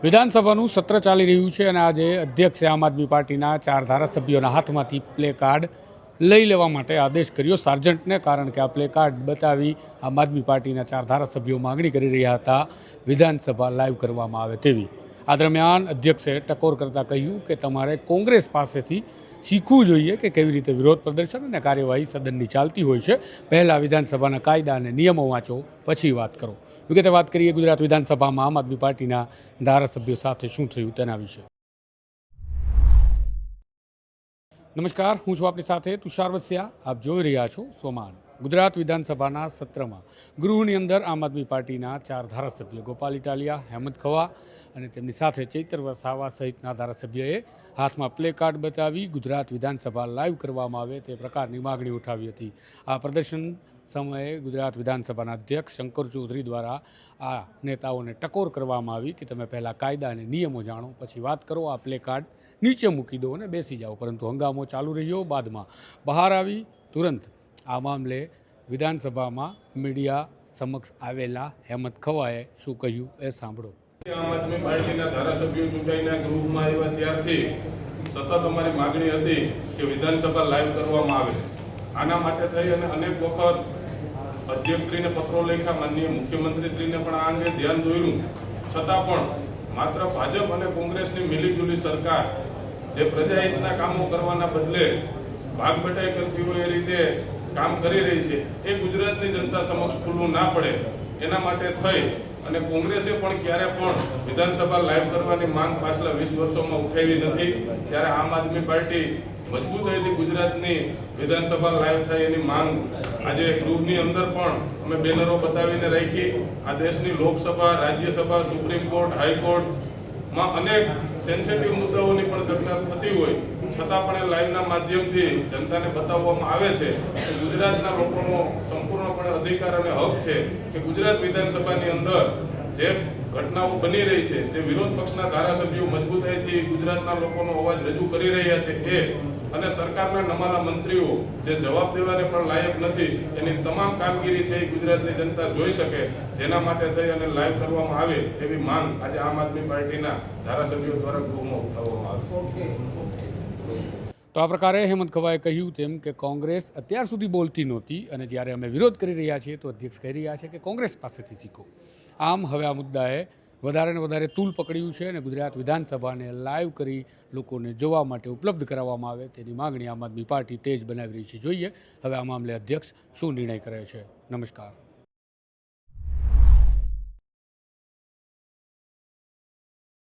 વિધાનસભાનું સત્ર ચાલી રહ્યું છે અને આજે અધ્યક્ષે આમ આદમી પાર્ટીના 4 ધારાસભ્યોના હાથમાંથી પ્લે કાર્ડ લઈ લેવા માટે આદેશ કર્યો સાર્જન્ટને, કારણ કે આ પ્લે કાર્ડ બતાવી આમ આદમી પાર્ટીના 4 ધારાસભ્યો માગણી કરી રહ્યા હતા વિધાનસભા લાઈવ કરવામાં આવે તેવી। આ દરમિયાન અધ્યક્ષે ટકોર કરતાં કહ્યું કે તમારે કોંગ્રેસ પાસેથી શીખવું જોઈએ કે કેવી રીતે વિરોધ પ્રદર્શન અને કાર્યવાહી સદનની ચાલતી હોય છે। પહેલાં વિધાનસભાના કાયદા અને નિયમો વાંચો, પછી વાત કરો। વિગતે વાત કરીએ ગુજરાત વિધાનસભામાં આમ આદમી પાર્ટીના ધારાસભ્યો સાથે શું થયું તેના વિશે। નમસ્કાર, હું છું આપની સાથે તુષાર વસિયા। આપ જોઈ રહ્યા છો સોમાન। ગુજરાત વિધાનસભાના સત્રમાં ગૃહની અંદર આમ આદમી પાર્ટીના 4 ધારાસભ્યો ગોપાલ ઇટાલિયા, હેમંત ખવા અને તેમની સાથે ચૈતર વસાવા સહિતના ધારાસભ્યોએ હાથમાં પ્લે કાર્ડ બતાવી ગુજરાત વિધાનસભા લાઈવ કરવામાં આવે તે પ્રકારની માગણી ઉઠાવી હતી। આ પ્રદર્શન સમયે ગુજરાત વિધાનસભાના અધ્યક્ષ શંકર ચૌધરી દ્વારા આ નેતાઓને ટકોર કરવામાં આવી કે તમે પહેલાં કાયદા અને નિયમો જાણો, પછી વાત કરો, આ પ્લે કાર્ડ નીચે મૂકી દો અને બેસી જાઓ। પરંતુ હંગામો ચાલુ રહ્યો। બાદમાં બહાર આવી તુરંત આ મામલે વિધાનસભામાં મીડિયા સમક્ષ આવેલા હેમંત ખવાએ શું કહ્યું એ સાંભળો। આમ આદમી પાર્ટીના ધારાસભ્યો ચૂંટાઈને ગૃહમાં આવ્યા ત્યારથી સતત અમારી માગણી હતી કે વિધાનસભા લાઈવ કરવામાં આવે। આના માટે થઈ અને અનેક વખત અધ્યક્ષશ્રીને પત્રો લખ્યા, માનનીય મુખ્યમંત્રીશ્રીને પણ આ અંગે ધ્યાન દોર્યું, છતાં પણ માત્ર ભાજપ અને કોંગ્રેસની મિલીજુલી સરકાર જે પ્રજાહિતના કામો કરવાના બદલે ભાગ બટાઈ કરતી હોય એ રીતે કામ કરી રહી છે, એ ગુજરાતની જનતા સમક્ષ ખુલ્લું ના પડે એના માટે થઈ અને કોંગ્રેસે પણ ક્યારે પણ વિધાનસભા લાઈવ કરવાની માંગ પાછલા 20 વર્ષોમાં ઉઠાવી નથી। ત્યારે આમ આદમી પાર્ટી મજબૂતાઈથી ગુજરાતની વિધાનસભા લાઈવ થાય એની માંગ આજે ગૃહની અંદર પણ અમે બેનરો બતાવીને રાખી। આ દેશની લોકસભા, રાજ્યસભા, સુપ્રીમ કોર્ટ, હાઈકોર્ટમાં અનેક સેન્સિટિવ મુદ્દાઓની પણ ચર્ચા થતી હોય, છતાં પણ એ લાઈવના માધ્યમથી જનતાને બતાવવામાં આવે છે કે ગુજરાતના લોકોનો સંપૂર્ણપણે અધિકાર અને હક છે કે ગુજરાત વિધાનસભાની અંદર જે ઘટનાઓ બની રહી છે, જે વિરોધ પક્ષના ધારાસભ્યો મજબૂતાઈથી ગુજરાતના લોકોનો અવાજ રજૂ કરી રહ્યા છે એ, અને સરકારના નમાલા મંત્રીઓ જે જવાબ દેવાને પણ લાયક નથી, એની તમામ કામગીરી છે એ ગુજરાતની જનતા જોઈ શકે, જેના માટે થઈ અને લાઈવ કરવામાં આવે એવી માંગ આજે આમ આદમી પાર્ટીના ધારાસભ્યો દ્વારા ગૃહમાં ઉઠાવવામાં આવી। તો આ પ્રકારે હેમંત ખવાએ કહ્યું તેમ કે કોંગ્રેસ અત્યાર સુધી બોલતી નહોતી અને જ્યારે અમે વિરોધ કરી રહ્યા છીએ તો અધ્યક્ષ કહી રહ્યા છે કે કોંગ્રેસ પાસેથી શીખો। આમ હવે આ મુદ્દાએ વધારે ને વધારે તૂલ પકડ્યું છે અને ગુજરાત વિધાનસભાને લાઈવ કરી લોકોને જોવા માટે ઉપલબ્ધ કરાવવામાં આવે તેની માગણી આમ આદમી પાર્ટી તેજ બનાવી રહી છે। જોઈએ હવે આ મામલે અધ્યક્ષ શું નિર્ણય કરે છે। નમસ્કાર।